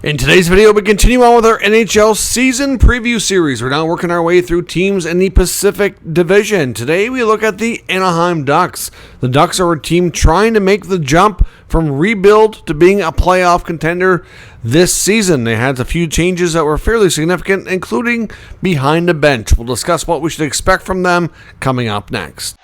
In today's video, we continue on with our NHL season preview series. We're now working our way through teams in the Pacific Division. Today, we look at the Anaheim Ducks. The Ducks are a team trying to make the jump from rebuild to being a playoff contender this season. They had a few changes that were fairly significant, including behind the bench. We'll discuss what we should expect from them coming up next.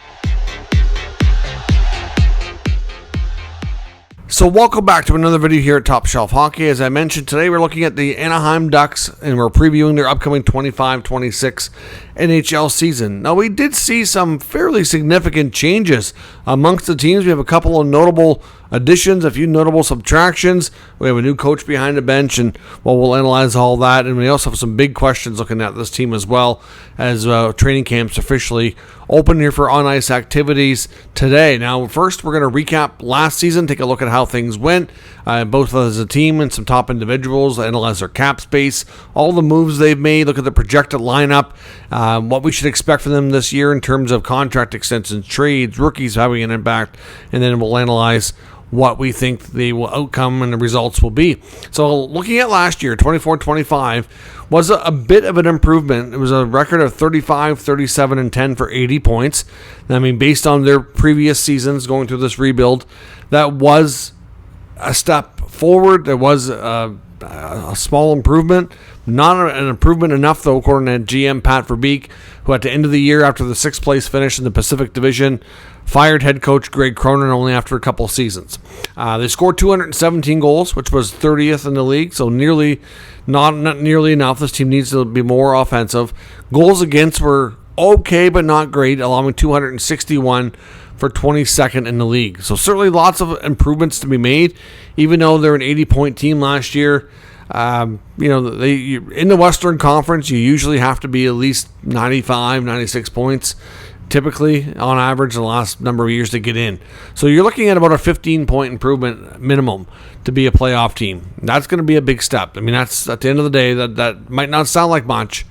So welcome back to another video here at Top Shelf Hockey. As I mentioned, today we're looking at the Anaheim Ducks and we're previewing their upcoming 25-26 NHL season. Now, we did see some fairly significant changes amongst the teams. We have a couple of notable additions, a few notable subtractions. We have a new coach behind the bench, and we'll analyze all that. And we also have some big questions looking at this team as well, as training camps officially open here for on-ice activities today. Now, first, we're going to recap last season, take a look at how things went, both as a team and some top individuals, analyze their cap space, all the moves they've made, look at the projected lineup, what we should expect from them this year in terms of contract extensions, trades, rookies having an impact, and then we'll analyze what we think the outcome and the results will be. So looking at last year, 24-25 was a bit of an improvement. It was a record of 35, 37, and 10 for 80 points. I mean, based on their previous seasons going through this rebuild, that was a step forward. There was a small improvement. Not an improvement enough, though, according to GM Pat Verbeek, who at the end of the year, after the sixth place finish in the Pacific Division, fired head coach Greg Cronin only after a couple of seasons. They scored 217 goals, which was 30th in the league, so not nearly enough. This team needs to be more offensive. Goals against were okay, but not great, allowing 261 for 22nd in the league. So certainly lots of improvements to be made, even though they're an 80-point team last year. In the Western Conference, you usually have to be at least 95, 96 points, typically on average the last number of years to get in. So you're looking at about a 15-point improvement minimum to be a playoff team. That's going to be a big step. I mean, that's at the end of the day, that might not sound like much,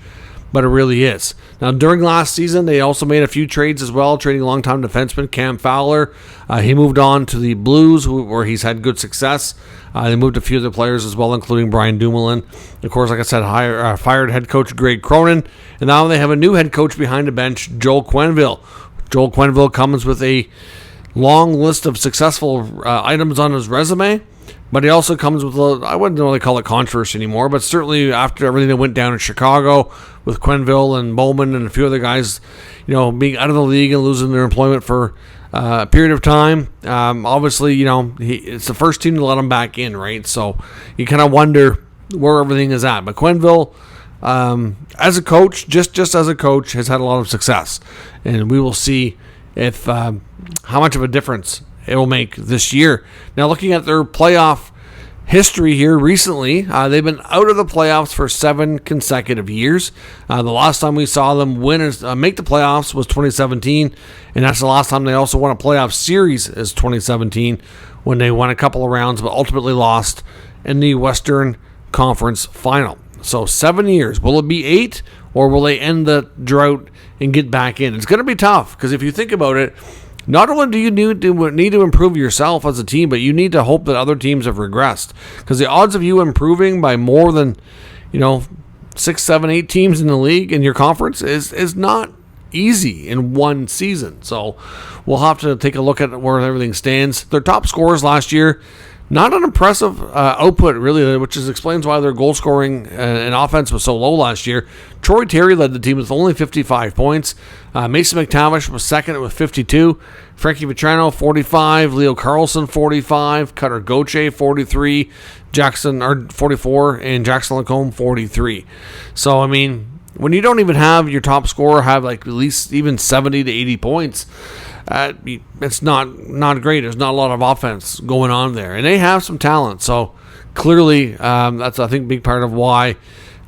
but it really is. Now, during last season, they also made a few trades as well, trading longtime defenseman Cam Fowler. He moved on to the Blues, where he's had good success. They moved a few other players as well, including Brian Dumoulin. Of course, like I said, fired head coach Greg Cronin. And now they have a new head coach behind the bench, Joel Quenneville. Joel Quenneville comes with a long list of successful items on his resume. But he also comes with, I wouldn't really call it controversy anymore, but certainly after everything that went down in Chicago with Quenneville and Bowman and a few other guys, being out of the league and losing their employment for a period of time, obviously, it's the first team to let him back in, right? So you kind of wonder where everything is at. But Quenneville, as a coach, just as a coach, has had a lot of success. And we will see if how much of a difference it will make this year. Now, looking at their playoff history here recently, they've been out of the playoffs for 7 consecutive years. The last time we saw them make the playoffs was 2017, and that's the last time they also won a playoff series is 2017, when they won a couple of rounds but ultimately lost in the Western Conference Final. So 7 years. Will it be 8, or will they end the drought and get back in? It's going to be tough, because if you think about it, not only do you need to improve yourself as a team, but you need to hope that other teams have regressed. Because the odds of you improving by more than 6, 7, 8 teams in the league in your conference is not easy in one season. So we'll have to take a look at where everything stands. Their top scorers last year, not an impressive output, really, which explains why their goal scoring and offense was so low last year. Troy Terry led the team with only 55 points. Mason McTavish was second with 52. Frankie Vetrano, 45. Leo Carlson, 45. Cutter Gauthier, 43. 44. And Jackson Lacombe, 43. So, I mean, when you don't even have your top scorer have at least even 70 to 80 points, it's not great. There's not a lot of offense going on there, and they have some talent. So clearly, that's I think a big part of why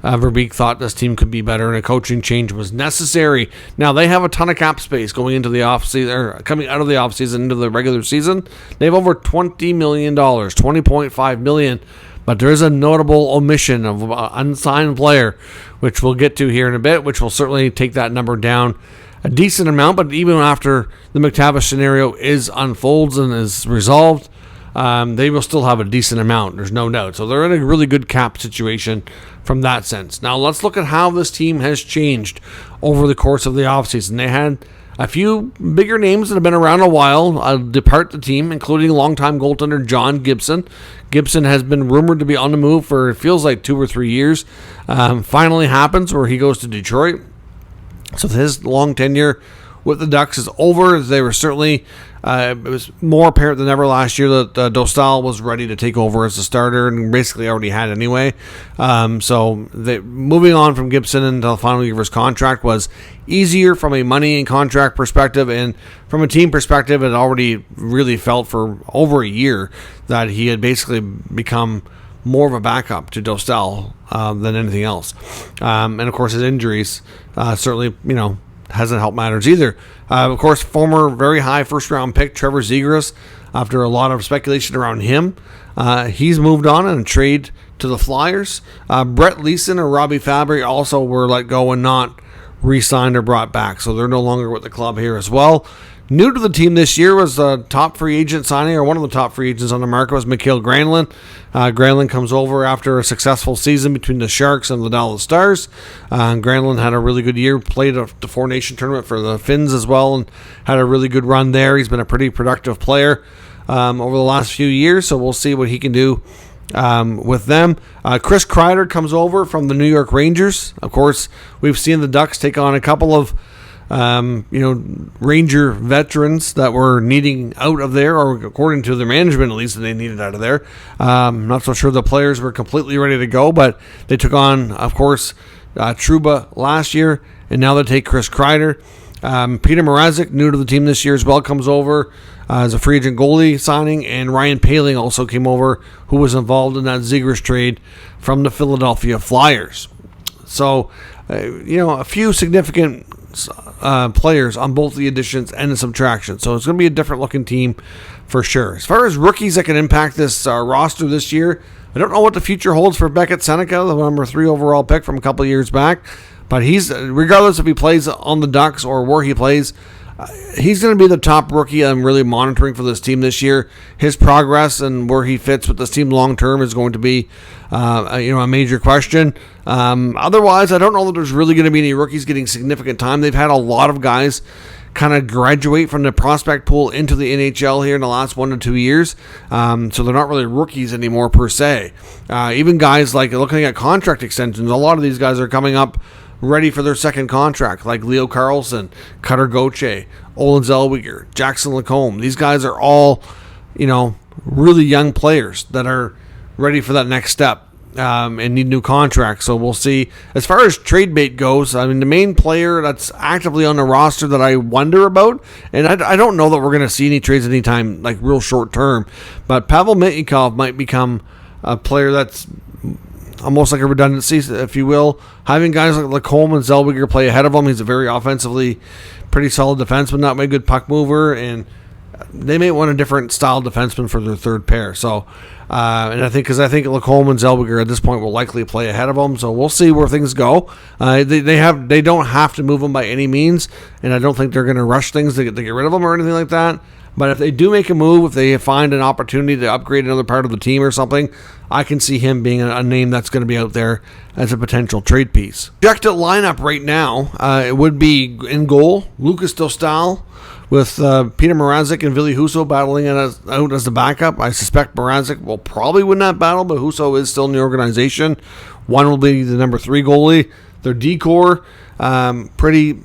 Verbeek thought this team could be better, and a coaching change was necessary. Now they have a ton of cap space going into the offseason, or coming out of the offseason into the regular season. They have over $20 million, $20.5 million. But there is a notable omission of an unsigned player, which we'll get to here in a bit, which will certainly take that number down a decent amount. But even after the McTavish scenario unfolds and is resolved, they will still have a decent amount. There's no doubt. So they're in a really good cap situation from that sense. Now let's look at how this team has changed over the course of the offseason. They had a few bigger names that have been around a while depart the team, including longtime goaltender John Gibson. Gibson has been rumored to be on the move for, it feels like, 2 or 3 years. Finally happens where he goes to Detroit. So his long tenure with the Ducks is over. They were certainly, it was more apparent than ever last year that Dostal was ready to take over as a starter and basically already had anyway. So moving on from Gibson until the final year of his contract was easier from a money and contract perspective, and from a team perspective, it already really felt for over a year that he had basically become more of a backup to Dostal than anything else. And of course, his injuries certainly, hasn't helped matters either. Of course, former very high first-round pick Trevor Zegras, after a lot of speculation around him, he's moved on in a trade to the Flyers. Brett Leeson or Robbie Fabry also were let go and not re-signed or brought back, so they're no longer with the club here as well. New to the team this year was the top free agent signing, or one of the top free agents on the market, was Mikael Granlund. Granlund comes over after a successful season between the Sharks and the Dallas Stars. Granlund had a really good year, played the Four Nation tournament for the Finns as well, and had a really good run there. He's been a pretty productive player over the last few years, so we'll see what he can do with them. Chris Kreider comes over from the New York Rangers. Of course, we've seen the Ducks take on a couple of Ranger veterans that were needing out of there, or according to their management, at least, that they needed out of there. Not so sure the players were completely ready to go, but they took on, of course, Trouba last year, and now they take Chris Kreider. Peter Mrazek, new to the team this year as well, comes over as a free agent goalie signing, and Ryan Poehling also came over, who was involved in that Zegras trade from the Philadelphia Flyers. So, a few significant players on both the additions and the subtractions. So it's going to be a different looking team for sure. As far as rookies that can impact this roster this year, I don't know what the future holds for Beckett Seneca, the number 3 overall pick from a couple of years back. But he's, regardless if he plays on the Ducks or where he plays, he's going to be the top rookie I'm really monitoring for this team this year. His progress and where he fits with this team long term is going to be a major question. Otherwise, I don't know that there's really going to be any rookies getting significant time. They've had a lot of guys kind of graduate from the prospect pool into the NHL here in the last 1 to 2 years. So they're not really rookies anymore per se. Even guys like looking at contract extensions, a lot of these guys are coming up ready for their second contract, like Leo Carlson, Cutter Gauthier, Olen Zellweger, Jackson Lacombe. These guys are all, really young players that are ready for that next step and need new contracts. So we'll see. As far as trade bait goes, I mean, the main player that's actively on the roster that I wonder about, and I don't know that we're going to see any trades anytime, like real short term, but Pavel Mitnikov might become a player that's almost like a redundancy, if you will. Having guys like Lacombe and Zellweger play ahead of him, he's a very offensively pretty solid defenseman, not a good puck mover, and they may want a different style defenseman for their third pair. So, and I think Lacombe and Zellweger at this point will likely play ahead of them. So we'll see where things go. They don't have to move them by any means, and I don't think they're going to rush things to get rid of them or anything like that. But if they do make a move, if they find an opportunity to upgrade another part of the team or something, I can see him being a name that's going to be out there as a potential trade piece. Projected lineup right now, it would be in goal, Lucas Dostal, with Peter Mrazek and Ville Husso battling out as the backup. I suspect Mrazek will probably win that battle, but Husso is still in the organization. One will be the number 3 goalie. Their decor, I think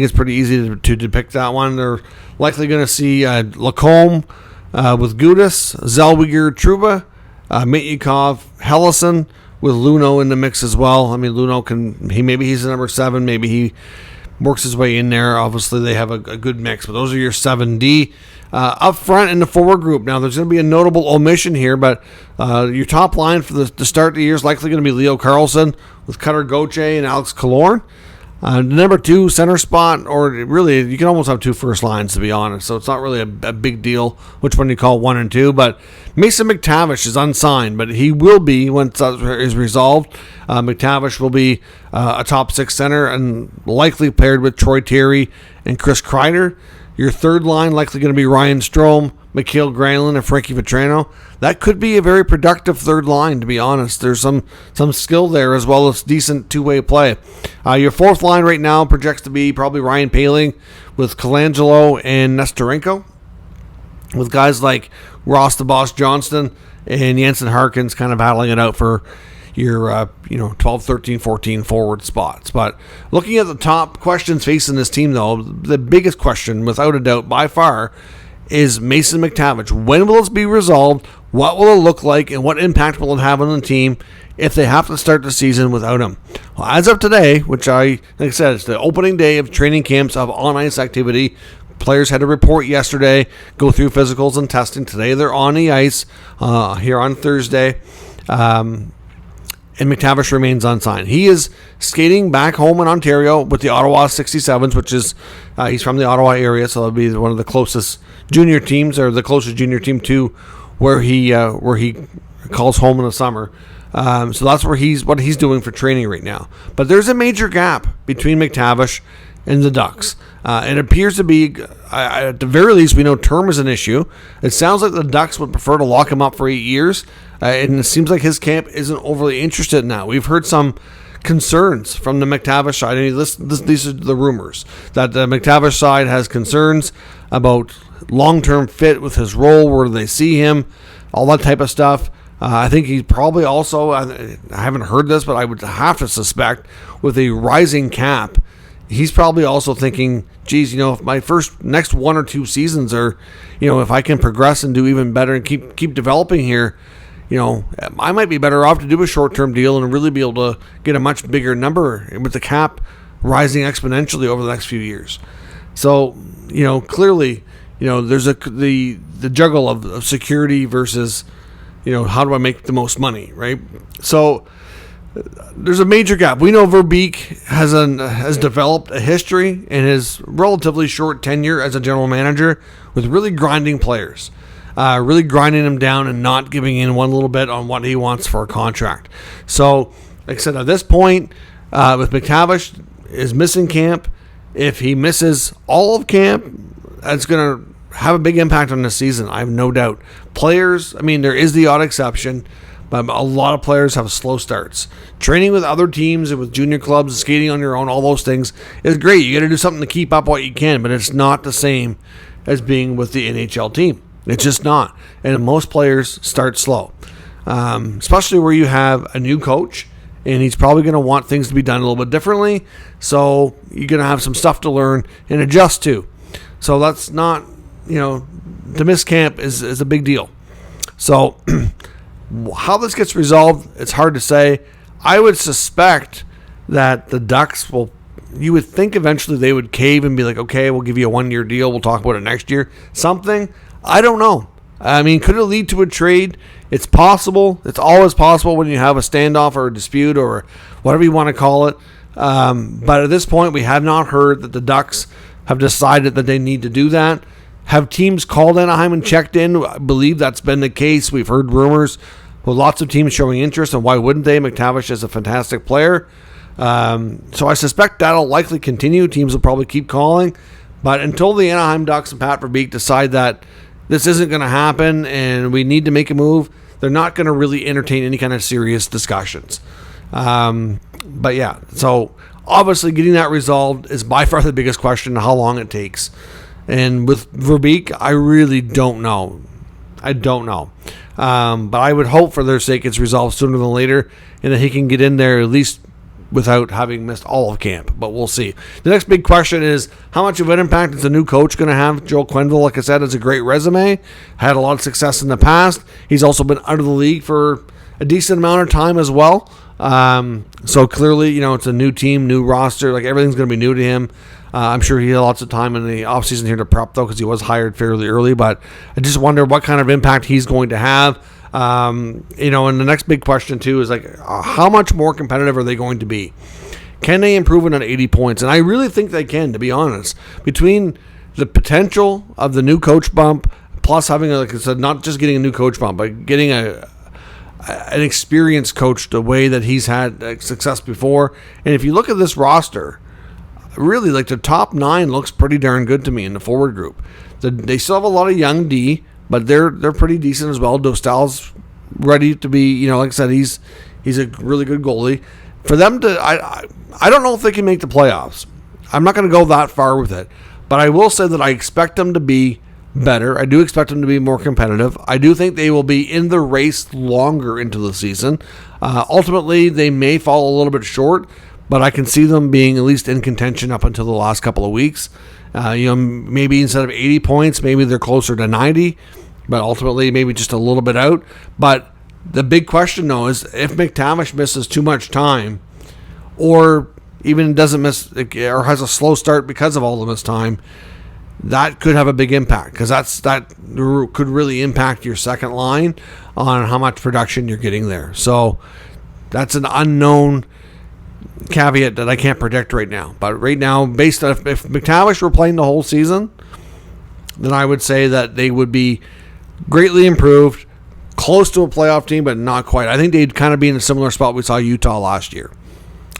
it's pretty easy to depict that one. They're likely going to see Lacombe with Gudas, Zellweger, Trouba, Mitnikov, Helleson, with Luno in the mix as well. I mean, Luno maybe he's the number 7, maybe he works his way in there. Obviously, they have a good mix, but those are your 7D. Up front in the forward group, now there's going to be a notable omission here, but your top line for the start of the year is likely going to be Leo Carlson with Cutter Gauthier and Alex Killorn. The number 2 center spot, or really, you can almost have 2 first lines, to be honest, so it's not really a big deal which one you call 1 and 2, but Mason McTavish is unsigned, but he will be, once that is resolved. McTavish will be a top 6 center and likely paired with Troy Terry and Chris Kreider. Your third line likely going to be Ryan Strome, Mikhail Granlund, and Frankie Vetrano. That could be a very productive third line, to be honest. There's some skill there as well as decent two-way play. Your fourth line right now projects to be probably Ryan Poehling with Colangelo and Nestorenko, with guys like Ross the Boss Johnston and Jansen Harkins kind of battling it out for your 12, 13, 14 forward spots. But looking at the top questions facing this team, though, the biggest question, without a doubt, by far, is Mason McTavish. When will this be resolved? What will it look like? And what impact will it have on the team if they have to start the season without him? Well, as of today, which like I said, it's the opening day of training camps of on-ice activity. Players had to report yesterday, go through physicals and testing. Today they're on the ice here on Thursday. And McTavish remains unsigned. He is skating back home in Ontario with the Ottawa 67s, which is, he's from the Ottawa area, so that'll be one of the closest junior teams, or the closest junior team to where he calls home in the summer. So that's what he's doing for training right now. But there's a major gap between McTavish and the Ducks. It appears to be, at the very least, we know term is an issue. It sounds like the Ducks would prefer to lock him up for 8 years, and it seems like his camp isn't overly interested in that. We've heard some concerns from the McTavish side. I mean, these are the rumors, that the McTavish side has concerns about long-term fit with his role, where they see him, all that type of stuff. I think he's probably also, I haven't heard this, but I would have to suspect, with a rising cap, he's probably also thinking, geez, if my next 1 or 2 seasons are, if I can progress and do even better and keep developing here, I might be better off to do a short-term deal and really be able to get a much bigger number with the cap rising exponentially over the next few years. So, clearly, there's the juggle of security versus, how do I make the most money, right? So there's a major gap. We know Verbeek has developed a history in his relatively short tenure as a general manager with really grinding players. Really grinding them down and not giving in one little bit on what he wants for a contract. So, like I said, at this point, with McTavish is missing camp. If he misses all of camp, that's going to have a big impact on the season. I have no doubt. Players, I mean, there is the odd exception, but a lot of players have slow starts. Training with other teams and with junior clubs, skating on your own, all those things is great. You got to do something to keep up what you can, but it's not the same as being with the NHL team. It's just not. And most players start slow, especially where you have a new coach, and he's probably going to want things to be done a little bit differently. So you're going to have some stuff to learn and adjust to. So that's not, to miss camp is a big deal. So how this gets resolved, it's hard to say. I would suspect that the Ducks you would think eventually they would cave and be like, okay, we'll give you a 1-year deal. We'll talk about it next year. Something. I don't know. I mean, could it lead to a trade? It's possible. It's always possible when you have a standoff or a dispute or whatever you want to call it. But at this point, we have not heard that the Ducks have decided that they need to do that. Have teams called Anaheim and checked in? I believe that's been the case. We've heard rumors with lots of teams showing interest, and why wouldn't they? McTavish is a fantastic player. So I suspect that'll likely continue. Teams will probably keep calling. But until the Anaheim Ducks and Pat Verbeek decide that this isn't going to happen and we need to make a move, they're not going to really entertain any kind of serious discussions. But yeah, so obviously getting that resolved is by far the biggest question, how long it takes. And with Verbeek, I really don't know. I don't know. But I would hope for their sake it's resolved sooner than later and that he can get in there at least without having missed all of camp, but we'll see. The next big question is, how much of an impact is the new coach going to have? Joel Quenneville, like I said, has a great resume, had a lot of success in the past. He's also been out of the league for a decent amount of time as well. So clearly, it's a new team, new roster, like everything's going to be new to him. I'm sure he had lots of time in the offseason here to prep, though, because he was hired fairly early, but I just wonder what kind of impact he's going to have. And the next big question too is how much more competitive are they going to be? Can they improve it on 80 points? And I really think they can, to be honest. Between the potential of the new coach bump, plus having, like I said, not just getting a new coach bump, but getting an experienced coach the way that he's had success before. And if you look at this roster, really, like, the top 9 looks pretty darn good to me in the forward group. They still have a lot of young D, but they're pretty decent as well. Dostal's ready to be, like I said, he's a really good goalie. For them to, I don't know if they can make the playoffs. I'm not going to go that far with it, but I will say that I expect them to be better. I do expect them to be more competitive. I do think they will be in the race longer into the season. Ultimately, they may fall a little bit short, but I can see them being at least in contention up until the last couple of weeks. Maybe instead of 80 points, maybe they're closer to 90, but ultimately maybe just a little bit out. But the big question, though, is if McTavish misses too much time, or even doesn't miss, or has a slow start because of all of his time, that could have a big impact, because that could really impact your second line on how much production you're getting there. So that's an unknown caveat that I can't predict right now. But right now, based on if McTavish were playing the whole season, then I would say that they would be greatly improved, close to a playoff team, but not quite. I think they'd kind of be in a similar spot we saw Utah last year.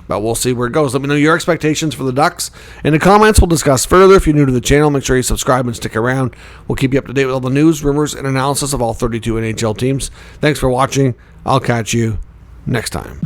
But we'll see where it goes. Let me know your expectations for the Ducks in the comments. We'll discuss further. If you're new to the channel, make sure you subscribe and stick around. We'll keep you up to date with all the news, rumors, and analysis of all 32 NHL teams. Thanks for watching. I'll catch you next time.